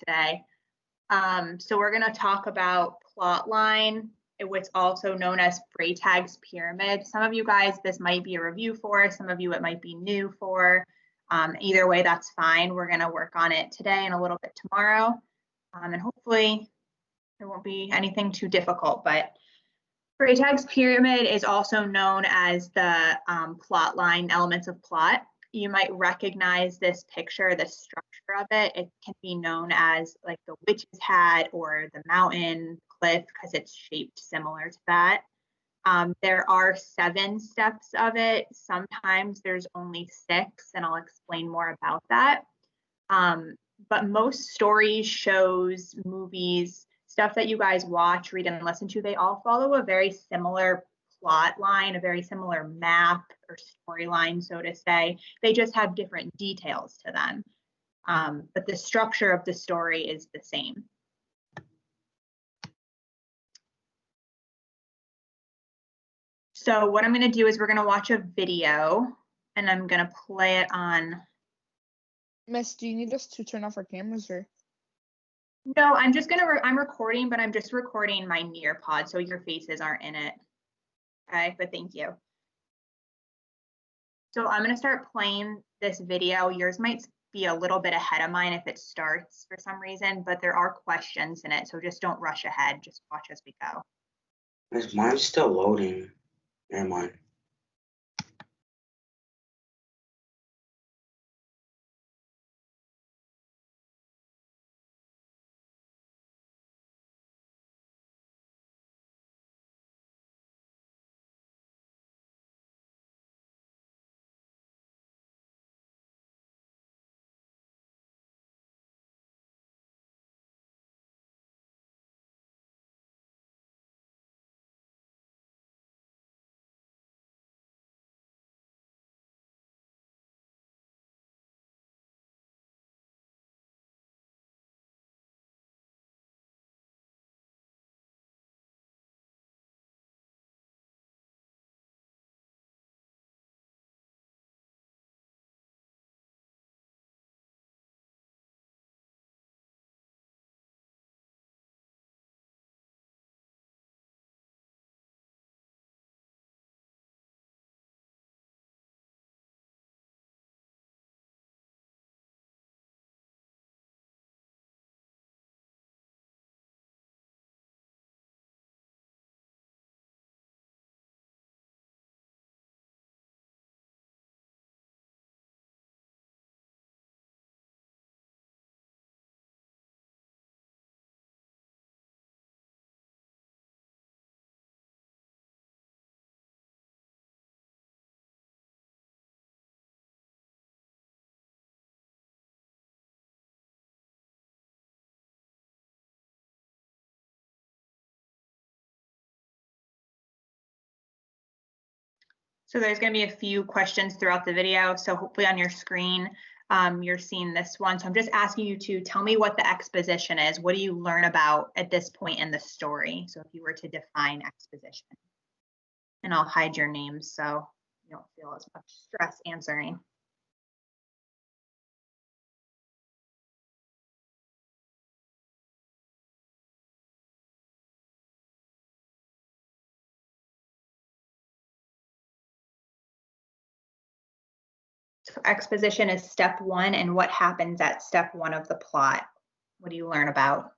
today. So we're going to talk about plot line, what's also known as Freytag's pyramid. Some of you guys, this might be a review for, some of you it might be new for. Either way, that's fine. We're going to work on it today and a little bit tomorrow. And hopefully there won't be anything too difficult, but Freytag's pyramid is also known as the plot line, elements of plot. You might recognize this picture, the structure of it. It can be known as like the witch's hat or the mountain cliff because it's shaped similar to that. There are 7 steps of it. Sometimes there's only 6, and I'll explain more about that. But most stories, shows, movies, stuff that you guys watch, read, and listen to, they all follow a very similar plot line, a very similar map or storyline, so to say. They just have different details to them. But the structure of the story is the same. So what I'm going to do is we're going to watch a video, and I'm going to play it on. Miss, do you need us to turn off our cameras or? No, I'm just I'm recording, but I'm just recording my Nearpod, so your faces aren't in it. Okay, but thank you. So I'm going to start playing this video. Yours might be a little bit ahead of mine if it starts for some reason, but there are questions in it, so just don't rush ahead. Just watch as we go. Is mine still loading? Never mind. So there's going to be a few questions throughout the video. So hopefully on your screen, you're seeing this one. So I'm just asking you to tell me what the exposition is. What do you learn about at this point in the story? So if you were to define exposition, and I'll hide your names so you don't feel as much stress answering. So exposition is step 1, and what happens at step 1 of the plot? What do you learn about?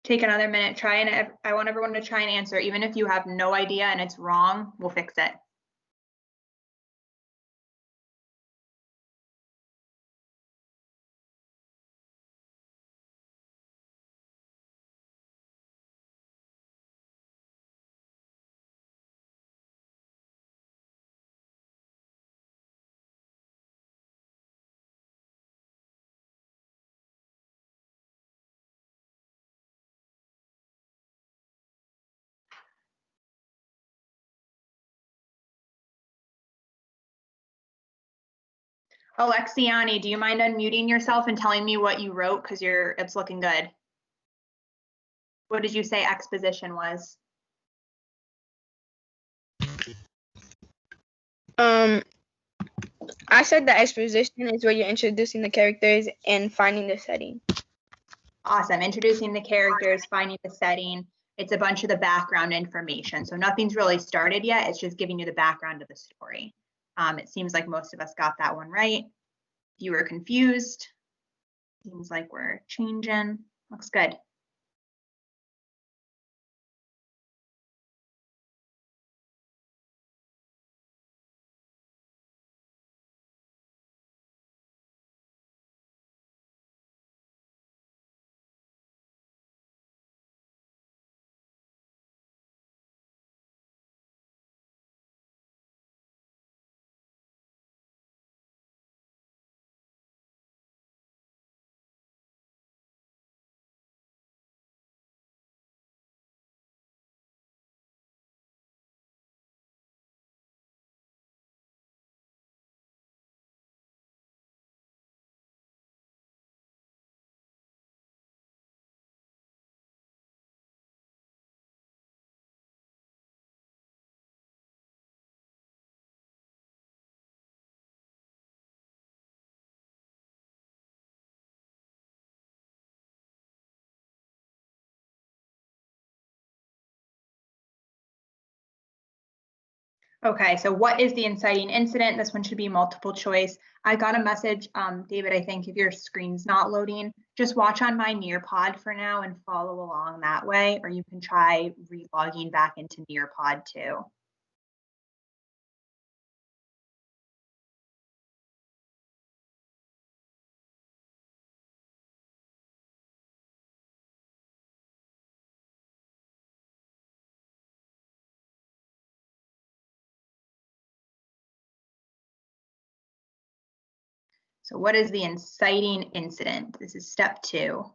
Take another minute, I want everyone to try and answer. Even if you have no idea and it's wrong, we'll fix it. Alexiani, do you mind unmuting yourself and telling me what you wrote? Because it's looking good. What did you say exposition was? I said the exposition is where you're introducing the characters and finding the setting. Awesome. Introducing the characters, finding the setting. It's a bunch of the background information. So nothing's really started yet. It's just giving you the background of the story. It seems like most of us got that one right. If you were confused, seems like we're changing. Looks good. Okay, so what is the inciting incident? This one should be multiple choice. I got a message, David, I think if your screen's not loading, just watch on my Nearpod for now and follow along that way, or you can try re-logging back into Nearpod too. So what is the inciting incident? This is step 2.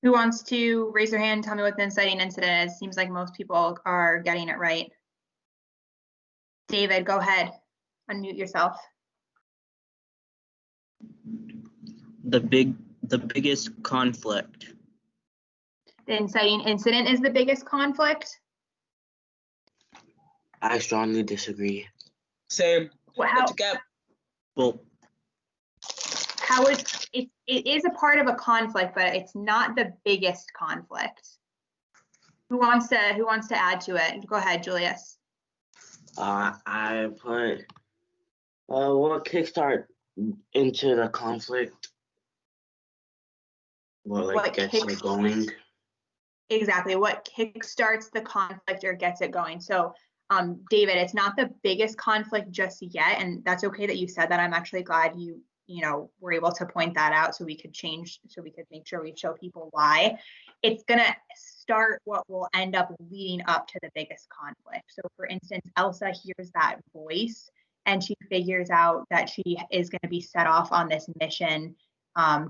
Who wants to raise their hand and tell me what the inciting incident is? Seems like most people are getting it right. David, go ahead. Unmute yourself. The biggest conflict. The inciting incident is the biggest conflict? I strongly disagree. Same. Well, how it is a part of a conflict, but it's not the biggest conflict. Who wants to add to it? Go ahead, Julius. I put what kickstart into the conflict. What gets it going? Exactly. What kickstarts the conflict or gets it going. So, David, it's not the biggest conflict just yet, and that's okay that you said that. I'm actually glad you were able to point that out so we could make sure we show people why. It's gonna start what will end up leading up to the biggest conflict. So for instance, Elsa hears that voice and she figures out that she is going to be set off on this mission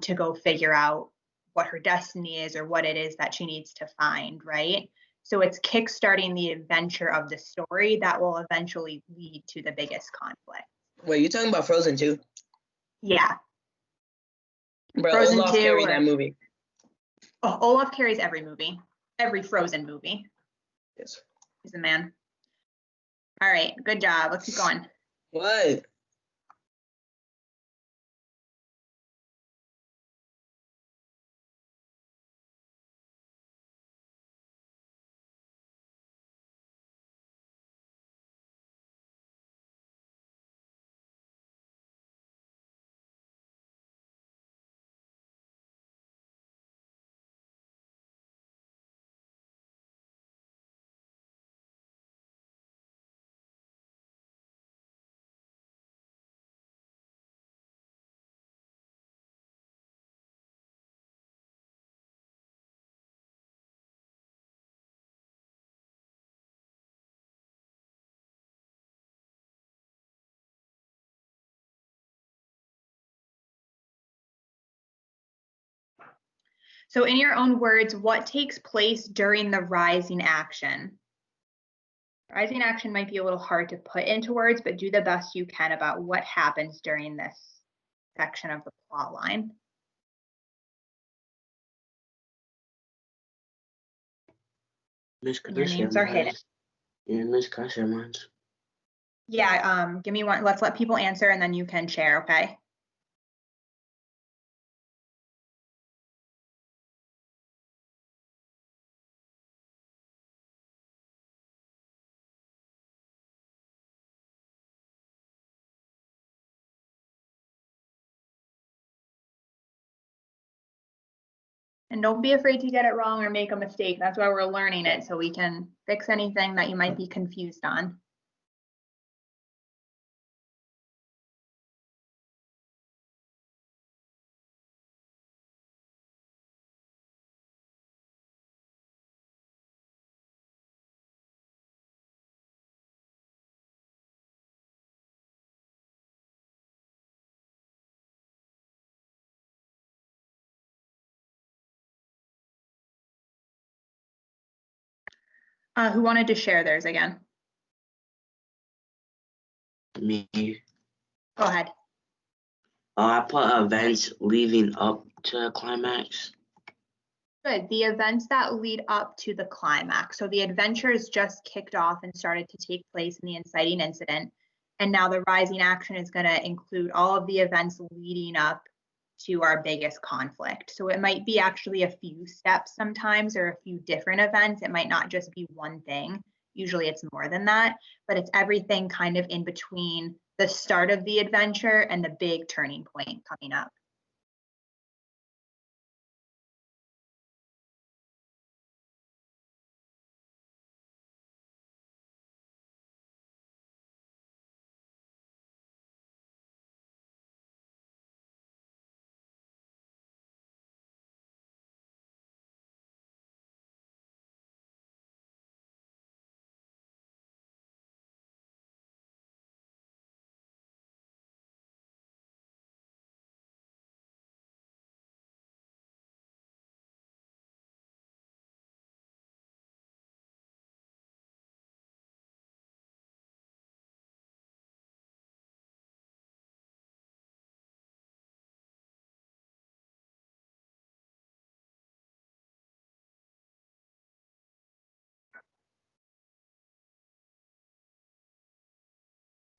to go figure out what her destiny is or what it is that she needs to find, right? So it's kickstarting the adventure of the story that will eventually lead to the biggest conflict. Wait, you talking about Frozen 2? Yeah. Bro, Frozen Olaf 2 carried that movie. Oh, Olaf carries every movie, every Frozen movie. Yes. He's a man. All right, good job. Let's keep going. What? So in your own words, what takes place during the rising action? Rising action might be a little hard to put into words, but do the best you can about what happens during this section of the plot line. Miss And your Carissa, names are hidden. mine's- Yeah, Miss Carissa, mine's. Yeah, give me one. Let's let people answer and then you can share, okay? And don't be afraid to get it wrong or make a mistake. That's why we're learning it, so we can fix anything that you might be confused on. Who wanted to share theirs again? Me. Go ahead. I put events leading up to the climax. Good. The events that lead up to the climax. So the adventures just kicked off and started to take place in the inciting incident. And now the rising action is going to include all of the events leading up to our biggest conflict. So it might be actually a few steps sometimes or a few different events. It might not just be one thing. Usually it's more than that, but it's everything kind of in between the start of the adventure and the big turning point coming up.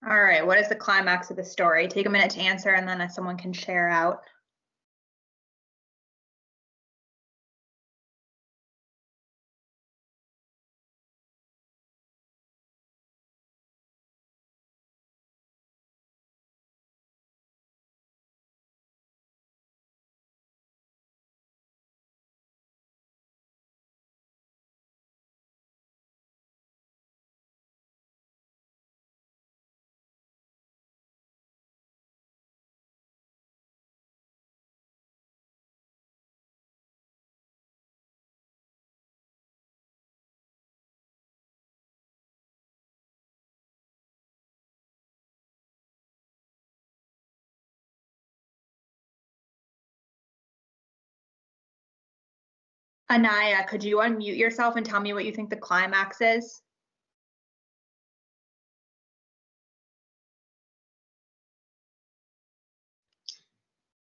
All right, what is the climax of the story? Take a minute to answer and then someone can share out. Anaya, could you unmute yourself and tell me what you think the climax is?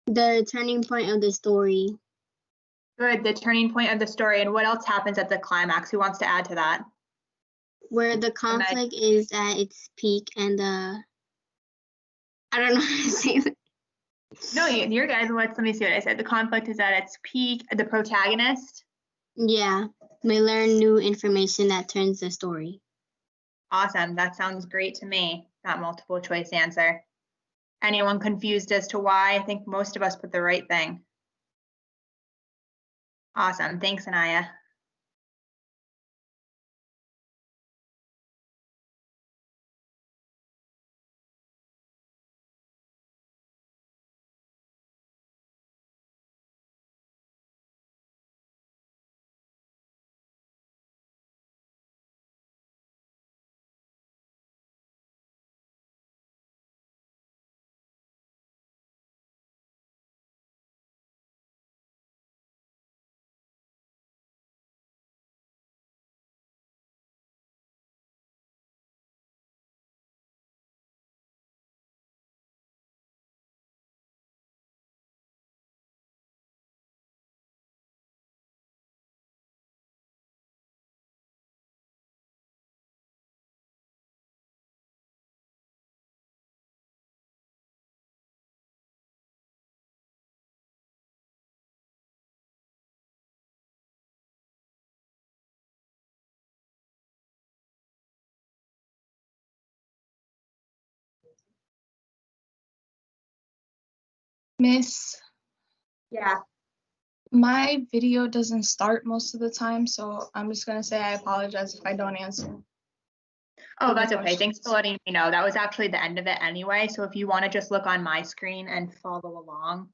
The turning point of the story. Good, the turning point of the story. And what else happens at the climax? Who wants to add to that? Where the conflict is at its peak and I don't know how to say it. No, you're good. Let me see what I said. The conflict is at its peak. The protagonist. Yeah, may learn new information that turns the story. Awesome. That sounds great to me. That multiple choice answer. Anyone confused as to why? I think most of us put the right thing. Awesome. Thanks, Anaya. Miss, Yeah. my video doesn't start most of the time, so I'm just gonna say I apologize if I don't answer. Oh, Any that's okay. Thanks for questions? letting me know. That was actually the end of it anyway. So if you want to just look on my screen and follow along,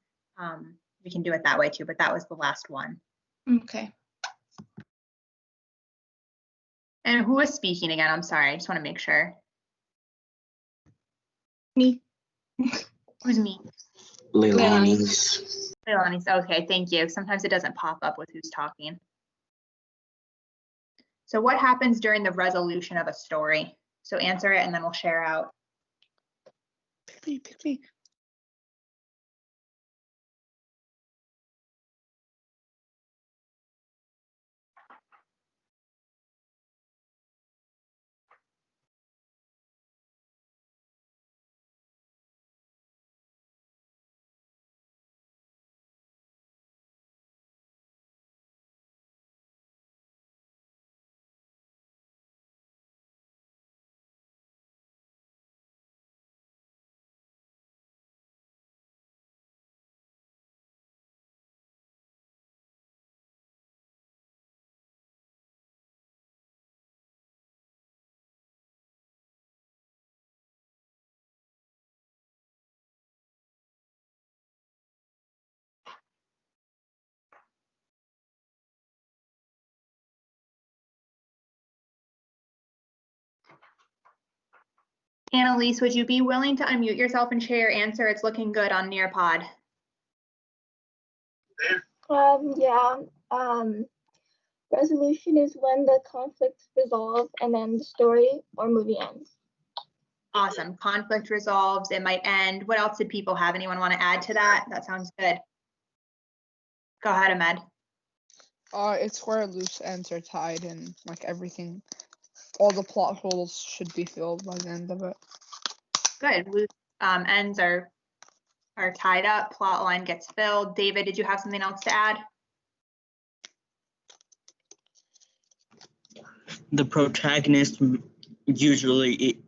we can do it that way too, but that was the last one. Okay. And who was speaking again? I'm sorry. I just want to make sure. Me. Who's me? Leilani's. Leilani's. Okay, thank you. Sometimes it doesn't pop up with who's talking. So what happens during the resolution of a story? So answer it and then we'll share out. Pick me. Annalise, would you be willing to unmute yourself and share your answer? It's looking good on Nearpod. Yeah. Resolution is when the conflict's resolved and then the story or movie ends. Awesome. Conflict resolves. It might end. What else did people have? Anyone want to add to that? That sounds good. Go ahead, Ahmed. It's where loose ends are tied and like everything, all the plot holes should be filled by the end of it. Good. Loose ends are tied up. Plot line gets filled. David, did you have something else to add? The protagonist usually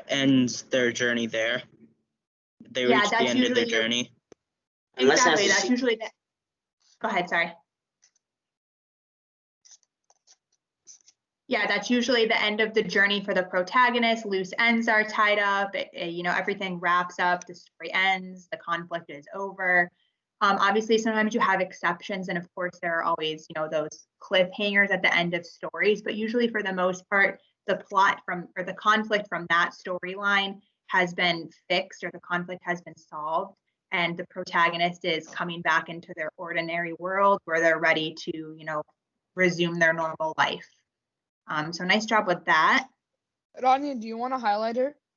ends their journey there. They Yeah, reach the that's end of their usually journey. Unless exactly. that's That's usually the. Go ahead. Sorry. Yeah, that's usually the end of the journey for the protagonist. Loose ends are tied up. Everything wraps up. The story ends. The conflict is over. Obviously, sometimes you have exceptions, and of course, there are always, those cliffhangers at the end of stories. But usually, for the most part, the conflict from that storyline has been fixed, or the conflict has been solved, and the protagonist is coming back into their ordinary world where they're ready to, resume their normal life. So nice job with that. Rania, do you want a highlighter?